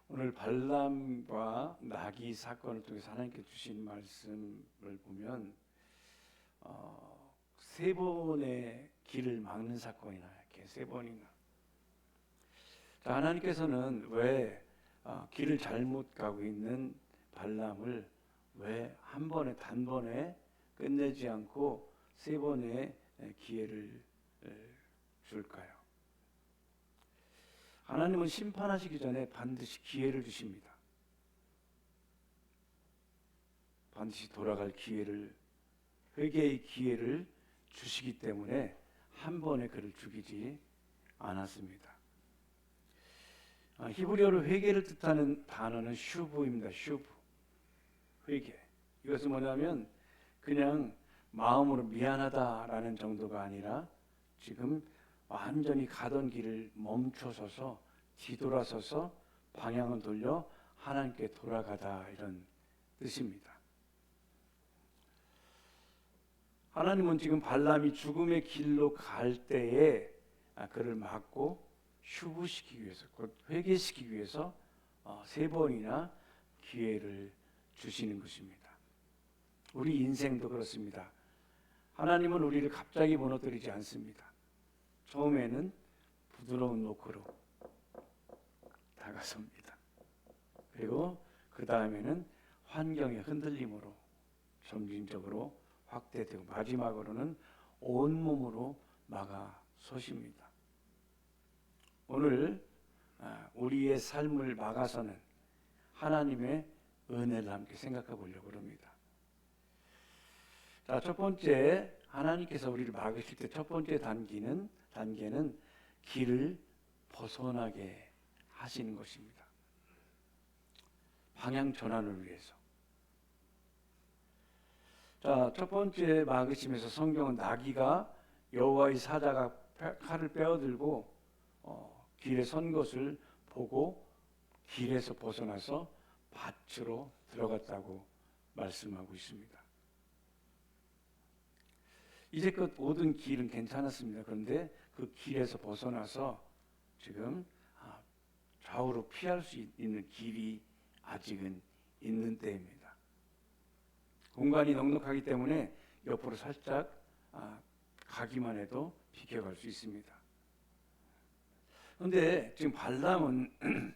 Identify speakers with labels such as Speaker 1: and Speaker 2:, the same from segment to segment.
Speaker 1: 오늘 발람과 나귀 사건을 통해서 하나님께 주신 말씀을 보면 세 번의 길을 막는 사건이 나요. 이렇게 세 번이나. 자, 하나님께서는 왜 길을 잘못 가고 있는 발람을 왜 한 번에 단번에 끝내지 않고 세 번의 기회를 줄까요? 하나님은 심판하시기 전에 반드시 기회를 주십니다. 반드시 돌아갈 기회를, 회개의 기회를 주시기 때문에 한 번에 그를 죽이지 않았습니다. 히브리어로 회개를 뜻하는 단어는 슈브입니다. 슈브. 회개. 이것은 뭐냐면 그냥 마음으로 미안하다라는 정도가 아니라 지금 완전히 가던 길을 멈춰서서 뒤돌아서서 방향을 돌려 하나님께 돌아가다, 이런 뜻입니다. 하나님은 지금 발람이 죽음의 길로 갈 때에 그를 막고 휴부시키기 위해서, 곧 회개시키기 위해서 세 번이나 기회를 주시는 것입니다. 우리 인생도 그렇습니다. 하나님은 우리를 갑자기 무너뜨리지 않습니다. 처음에는 부드러운 노크로 다가섭니다. 그리고 그 다음에는 환경의 흔들림으로 점진적으로 확대되고 마지막으로는 온몸으로 막아서십니다. 오늘 우리의 삶을 막아서는 하나님의 은혜를 함께 생각해 보려고 합니다. 자, 첫 번째, 하나님께서 우리를 막으실 때 첫 번째 단계는 길을 벗어나게 하시는 것입니다. 방향 전환을 위해서. 자, 첫 번째 막으심에서 성경은 나귀가 여호와의 사자가 칼을 빼어들고 길에 선 것을 보고 길에서 벗어나서 밭으로 들어갔다고 말씀하고 있습니다. 이제껏 모든 길은 괜찮았습니다. 그런데 그 길에서 벗어나서 지금 좌우로 피할 수 있는 길이 아직은 있는 때입니다. 공간이 넉넉하기 때문에 옆으로 살짝 가기만 해도 비켜갈 수 있습니다. 그런데 지금 발람은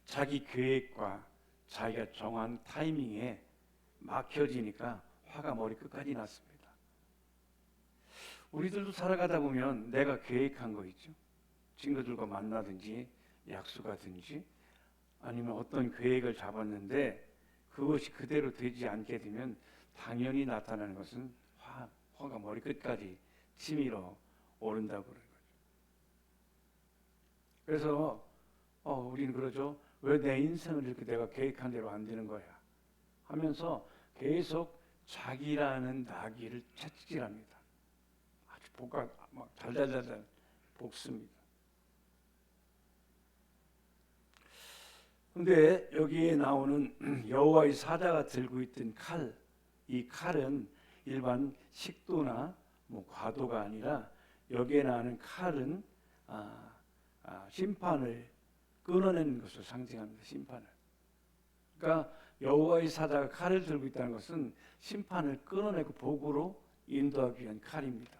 Speaker 1: 자기 계획과 자기가 정한 타이밍에 막혀지니까 화가 머리 끝까지 났습니다. 우리들도 살아가다 보면 내가 계획한 거 있죠. 친구들과 만나든지 약속하든지 아니면 어떤 계획을 잡았는데 그것이 그대로 되지 않게 되면 당연히 나타나는 것은 화가 머리 끝까지 치밀어 오른다고 그러는 거죠. 그래서 우리는 그러죠. 왜 내 인생을 이렇게 내가 계획한 대로 안 되는 거야 하면서 계속 자기라는 나귀를 채찍질합니다. 아주 막 달달달달 볶습니다. 근데 여기에 나오는 여호와의 사자가 들고 있던 칼, 이 칼은 일반 식도나 과도가 아니라 여기에 나오는 칼은 심판을 끊어내는 것을 상징합니다. 심판을. 그러니까 여호와의 사자가 칼을 들고 있다는 것은 심판을 끊어내고 복으로 인도하기 위한 칼입니다.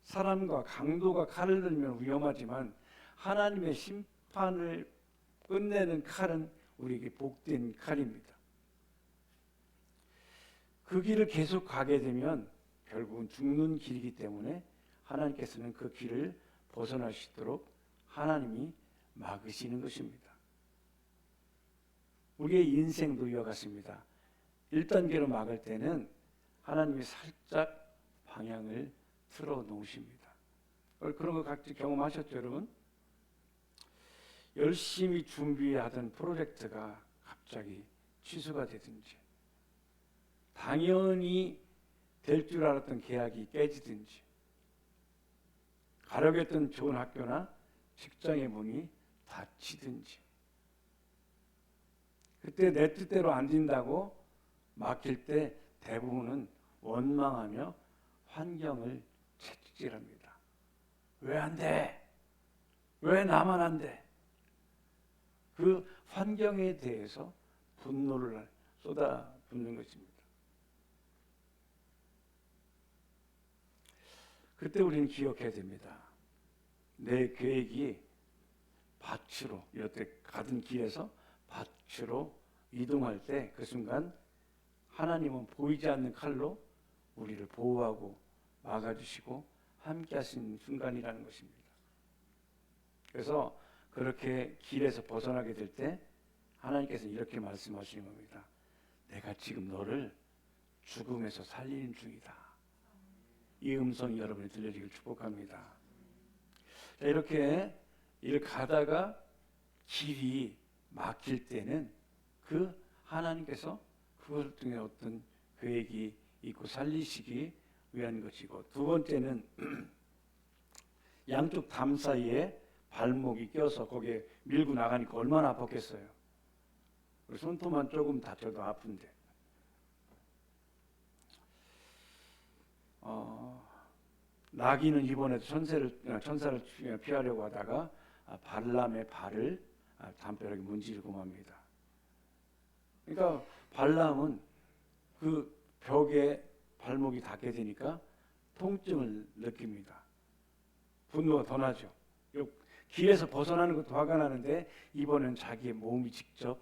Speaker 1: 사람과 강도가 칼을 들면 위험하지만 하나님의 심판을 끝내는 칼은 우리에게 복된 칼입니다. 그 길을 계속 가게 되면 결국은 죽는 길이기 때문에 하나님께서는 그 길을 벗어나시도록 하나님이 막으시는 것입니다. 우리의 인생도 이와 같습니다. 1단계로 막을 때는 하나님이 살짝 방향을 틀어 놓으십니다. 그런 거 각자 경험하셨죠, 여러분? 열심히 준비하던 프로젝트가 갑자기 취소가 되든지, 당연히 될 줄 알았던 계약이 깨지든지, 가려고 했던 좋은 학교나 직장의 문이 닫히든지, 그때 내 뜻대로 안 된다고 막힐 때 대부분은 원망하며 환경을 채찍질합니다. 왜 안 돼? 왜 나만 안 돼? 그 환경에 대해서 분노를 쏟아붓는 것입니다. 그때 우리는 기억해야 됩니다. 내 계획이 밭으로, 여태 가던 길에서 밭으로 이동할 때 그 순간 하나님은 보이지 않는 칼로 우리를 보호하고 막아주시고 함께 하신 순간이라는 것입니다. 그래서 그렇게 길에서 벗어나게 될 때 하나님께서 이렇게 말씀하시는 겁니다. 내가 지금 너를 죽음에서 살리는 중이다. 이 음성이 여러분이 들려지길 축복합니다. 자, 이렇게 가다가 길이 막힐 때는 그 하나님께서 그것 등에 어떤 계획이 있고 살리시기 위한 것이고, 두 번째는 양쪽 담 사이에 발목이 껴서 거기에 밀고 나가니까 얼마나 아팠겠어요. 손톱만 조금 다쳐도 아픈데. 나귀는 이번에도 천사를 피하려고 하다가 발람의 발을 담벼락에 문지르고 맙니다. 그러니까 발람은 그 벽에 발목이 닿게 되니까 통증을 느낍니다. 분노가 더 나죠. 길에서 벗어나는 것도 화가 나는데 이번엔 자기의 몸이 직접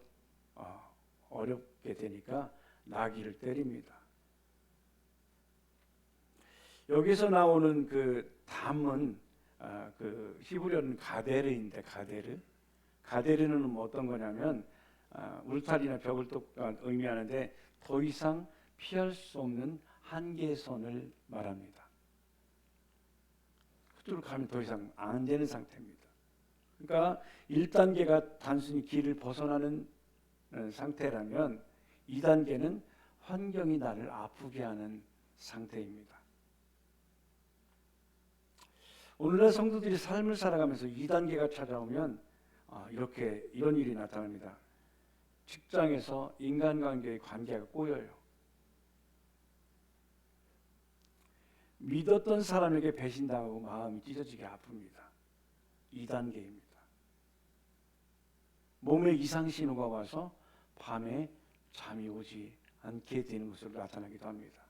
Speaker 1: 어렵게 되니까 나귀를 때립니다. 여기서 나오는 그 담은 그 히브리어는 가데르인데, 가데르는 뭐 어떤 거냐면 울타리나 벽을 또 의미하는데 더 이상 피할 수 없는 한계선을 말합니다. 그쪽으로 가면 더 이상 안 되는 상태입니다. 그러니까 1단계가 단순히 길을 벗어나는 상태라면 2단계는 환경이 나를 아프게 하는 상태입니다. 오늘날 성도들이 삶을 살아가면서 2단계가 찾아오면 이런 일이 나타납니다. 직장에서 인간관계의 관계가 꼬여요. 믿었던 사람에게 배신당하고 마음이 찢어지게 아픕니다. 2단계입니다. 몸에 이상 신호가 와서 밤에 잠이 오지 않게 되는 것으로 나타나기도 합니다.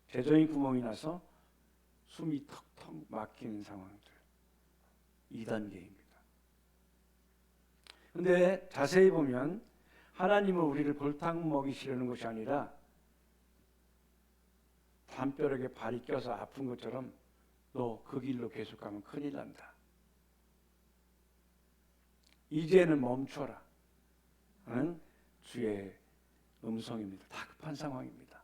Speaker 1: 재정이 구멍이 나서 숨이 턱턱 막히는 상황들, 2단계입니다. 그런데 자세히 보면 하나님은 우리를 골탕 먹이시려는 것이 아니라 담벼락에 발이 껴서 아픈 것처럼 너 그 길로 계속 가면 큰일 난다. 이제는 멈춰라 하는 주의 음성입니다. 다급한 상황입니다.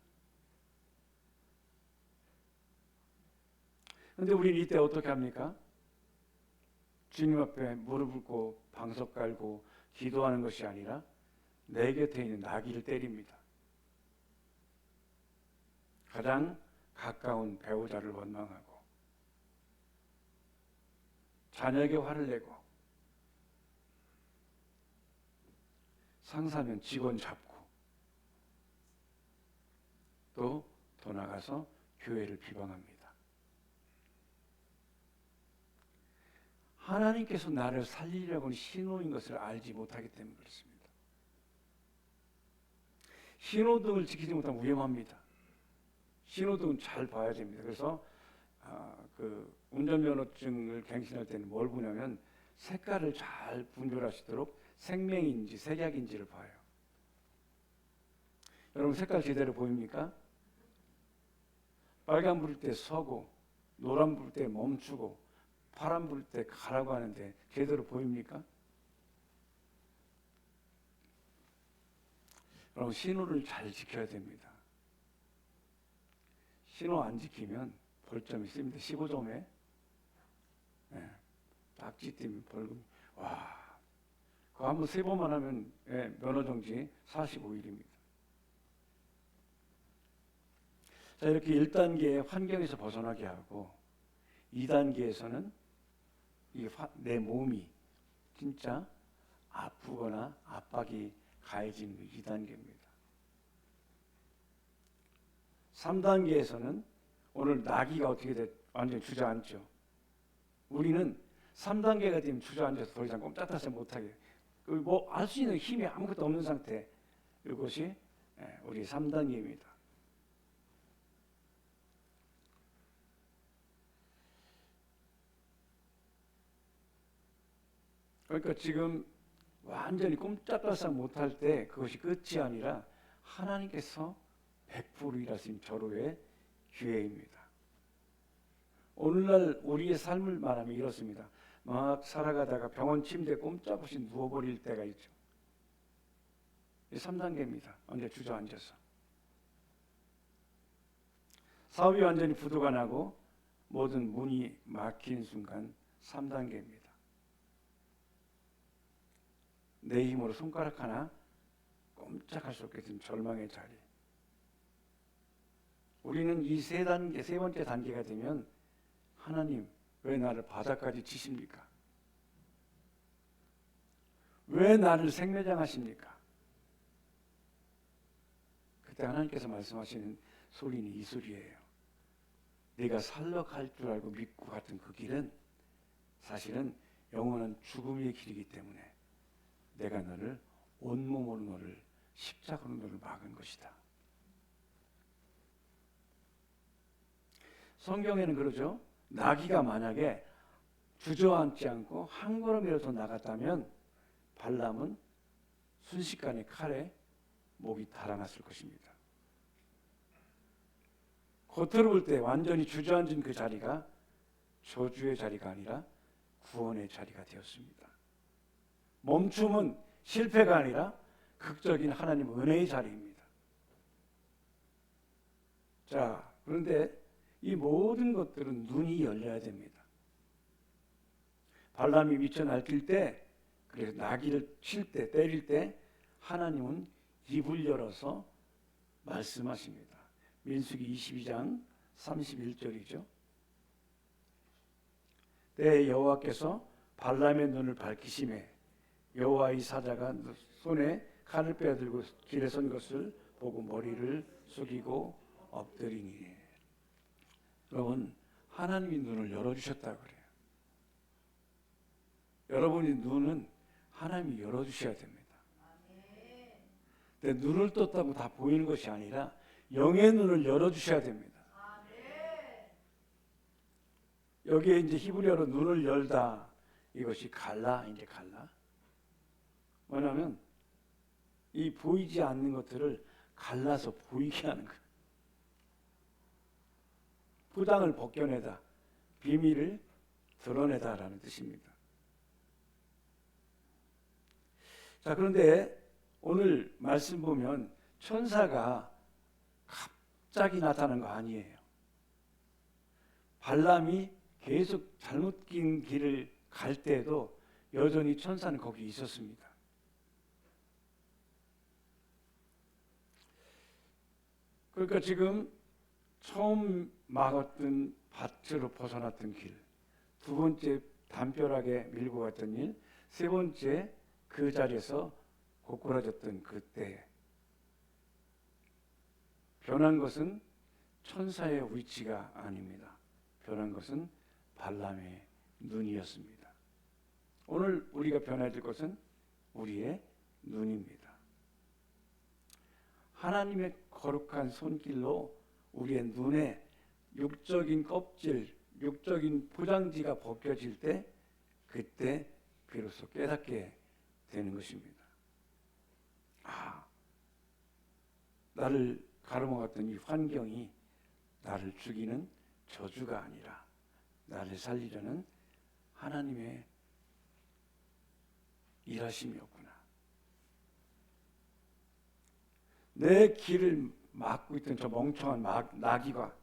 Speaker 1: 그런데 우리는 이때 어떻게 합니까? 주님 앞에 무릎 꿇고 방석 깔고 기도하는 것이 아니라 내 곁에 있는 나귀를 때립니다. 가장 가까운 배우자를 원망하고 자녀에게 화를 내고 상사면 직원 잡고 또 더 나가서 교회를 비방합니다. 하나님께서 나를 살리려고 하는 신호인 것을 알지 못하기 때문에 그렇습니다. 신호등을 지키지 못하면 위험합니다. 신호등은 잘 봐야 됩니다. 그래서 그 운전면허증을 갱신할 때는 뭘 보냐면 색깔을 잘 분별하시도록 생명인지 색약인지를 봐요. 여러분 색깔 제대로 보입니까? 빨간 불일 때 서고 노란 불일 때 멈추고 파란 불일 때 가라고 하는데 제대로 보입니까? 여러분 신호를 잘 지켜야 됩니다. 신호 안 지키면 벌점이 있습니다. 15점에 딱지 띄면 벌금. 와, 그거 한번 3번만 하면 면허정지 45일입니다. 자, 이렇게 1단계의 환경에서 벗어나게 하고 2단계에서는 내 몸이 진짜 아프거나 압박이 가해지는 2단계입니다. 3단계에서는 오늘 나귀가 어떻게 완전히 주저앉죠. 우리는 3단계가 되면 주저앉아서 더 이상 꼼짝달싹 못하게, 뭐 할 수 있는 힘이 아무것도 없는 상태, 이것이 우리 3단계입니다. 그러니까 지금 완전히 꼼짝달싹 못할 때 그것이 끝이 아니라 하나님께서 100% 일하신 절호의 기회입니다. 오늘날 우리의 삶을 말하면 이렇습니다. 막 살아가다가 병원 침대에 꼼짝없이 누워버릴 때가 있죠. 3단계입니다. 언제 주저앉아서. 사업이 완전히 부도가 나고 모든 문이 막힌 순간 3단계입니다. 내 힘으로 손가락 하나 꼼짝할 수 없게 된 절망의 자리. 우리는 이 세 번째 단계가 되면 하나님 왜 나를 바닥까지 치십니까? 왜 나를 생매장하십니까? 그때 하나님께서 말씀하시는 소리는 이 소리예요. 네가 살러 갈 줄 알고 믿고 갔던 그 길은 사실은 영원한 죽음의 길이기 때문에 내가 너를 온몸으로 너를 십자가로 너를 막은 것이다. 성경에는 그러죠. 나귀가 만약에 주저앉지 않고 한 걸음이라도 더 나갔다면 발람은 순식간에 칼에 목이 달아났을 것입니다. 겉으로 볼 때 완전히 주저앉은 그 자리가 저주의 자리가 아니라 구원의 자리가 되었습니다. 멈춤은 실패가 아니라 극적인 하나님 은혜의 자리입니다. 자, 그런데 이 모든 것들은 눈이 열려야 됩니다. 발람이 미쳐 날뛸 때, 그래서 나귀를 칠 때, 때릴 때 하나님은 입을 열어서 말씀하십니다. 민수기 22장 31절이죠. 때 여호와께서 발람의 눈을 밝히시매 여호와의 사자가 손에 칼을 빼어들고 길에 선 것을 보고 머리를 숙이고 엎드리니. 여러분, 하나님이 눈을 열어주셨다고 그래요. 여러분의 눈은 하나님이 열어주셔야 됩니다. 근데 눈을 떴다고 다 보이는 것이 아니라 영의 눈을 열어주셔야 됩니다. 여기에 이제 히브리어로 눈을 열다, 이것이 갈라, 이제 갈라. 뭐냐면 이 보이지 않는 것들을 갈라서 보이게 하는 거예요. 부당을 벗겨내다, 비밀을 드러내다라는 뜻입니다. 자, 그런데 오늘 말씀 보면 천사가 갑자기 나타난 거 아니에요. 발람이 계속 잘못 긴 길을 갈 때에도 여전히 천사는 거기 있었습니다. 그러니까 지금 처음 막았던 밭으로 벗어났던 길, 두 번째 담벼락에 밀고 갔던 일, 세 번째 그 자리에서 고꾸라졌던 그때 변한 것은 천사의 위치가 아닙니다. 변한 것은 발람의 눈이었습니다. 오늘 우리가 변해야 될 것은 우리의 눈입니다. 하나님의 거룩한 손길로 우리의 눈에 육적인 껍질, 육적인 포장지가 벗겨질 때 그때 비로소 깨닫게 되는 것입니다. 아, 나를 가로막았던 이 환경이 나를 죽이는 저주가 아니라 나를 살리려는 하나님의 일하심이었구나. 내 길을 막고 있던 저 멍청한 나귀가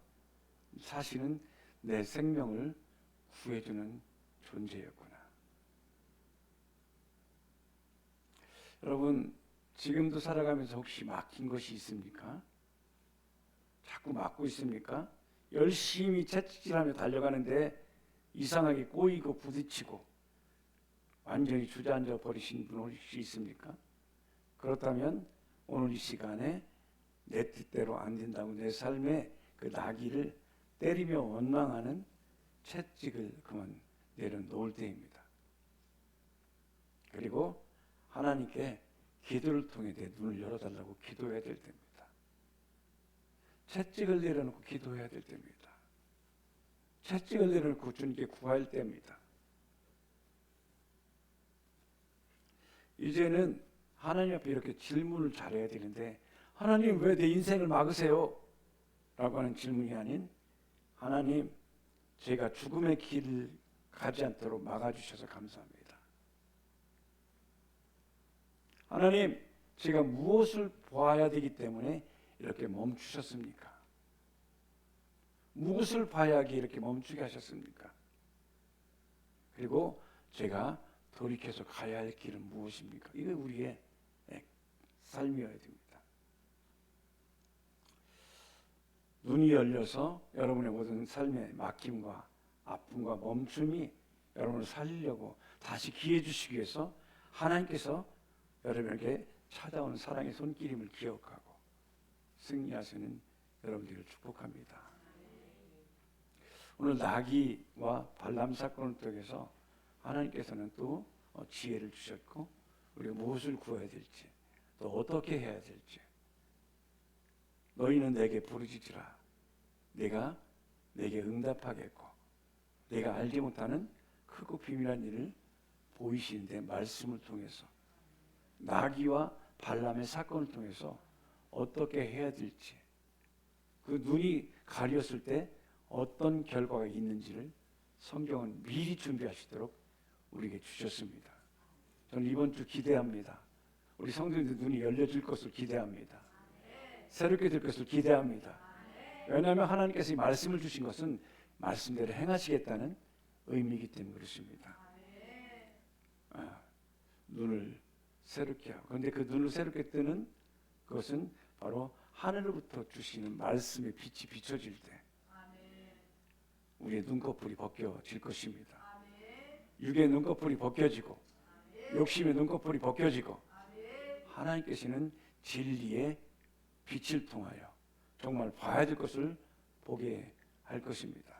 Speaker 1: 사실은 내 생명을 구해주는 존재였구나. 여러분, 지금도 살아가면서 혹시 막힌 것이 있습니까? 자꾸 막고 있습니까? 열심히 채찍질하며 달려가는데 이상하게 꼬이고 부딪히고 완전히 주저앉아 버리신 분 혹시 있습니까? 그렇다면 오늘 이 시간에 내 뜻대로 안 된다고 내 삶의 그 나귀를 때리며 원망하는 채찍을 그만 내려놓을 때입니다. 그리고 하나님께 기도를 통해 내 눈을 열어달라고 기도해야 될 때입니다. 채찍을 내려놓고 기도해야 될 때입니다. 채찍을 내려놓고 주님께 구할 때입니다. 이제는 하나님 앞에 이렇게 질문을 잘해야 되는데, 하나님 왜 내 인생을 막으세요? 라고 하는 질문이 아닌, 하나님 제가 죽음의 길을 가지 않도록 막아주셔서 감사합니다. 하나님 제가 무엇을 보아야 되기 때문에 이렇게 멈추셨습니까? 무엇을 봐야 하기에 이렇게 멈추게 하셨습니까? 그리고 제가 돌이켜서 가야 할 길은 무엇입니까? 이게 우리의 삶이어야 됩니다. 눈이 열려서 여러분의 모든 삶의 막힘과 아픔과 멈춤이 여러분을 살리려고 다시 기회 주시기 위해서 하나님께서 여러분에게 찾아오는 사랑의 손길임을 기억하고 승리하시는 여러분들을 축복합니다. 오늘 나귀와 발람 사건을 통해서 하나님께서는 또 지혜를 주셨고, 우리가 무엇을 구해야 될지, 또 어떻게 해야 될지. 너희는 내게 부르짖으라. 내가 내게 응답하겠고, 내가 알지 못하는 크고 비밀한 일을 보이시는데, 말씀을 통해서 나귀와 발람의 사건을 통해서 어떻게 해야 될지, 그 눈이 가렸을 때 어떤 결과가 있는지를 성경은 미리 준비하시도록 우리에게 주셨습니다. 저는 이번 주 기대합니다. 우리 성도님들 눈이 열려질 것을 기대합니다. 새롭게 될 것을 기대합니다. 왜냐하면 하나님께서 이 말씀을 주신 것은 말씀대로 행하시겠다는 의미이기 때문에 그렇습니다. 눈을 새롭게 하고, 그런데 그 눈을 새롭게 뜨는 그것은 바로 하늘로부터 주시는 말씀의 빛이 비춰질 때 우리의 눈꺼풀이 벗겨질 것입니다. 육의 눈꺼풀이 벗겨지고, 욕심의 눈꺼풀이 벗겨지고, 하나님께서는 진리의 빛을 통하여 정말 봐야 될 것을 보게 할 것입니다.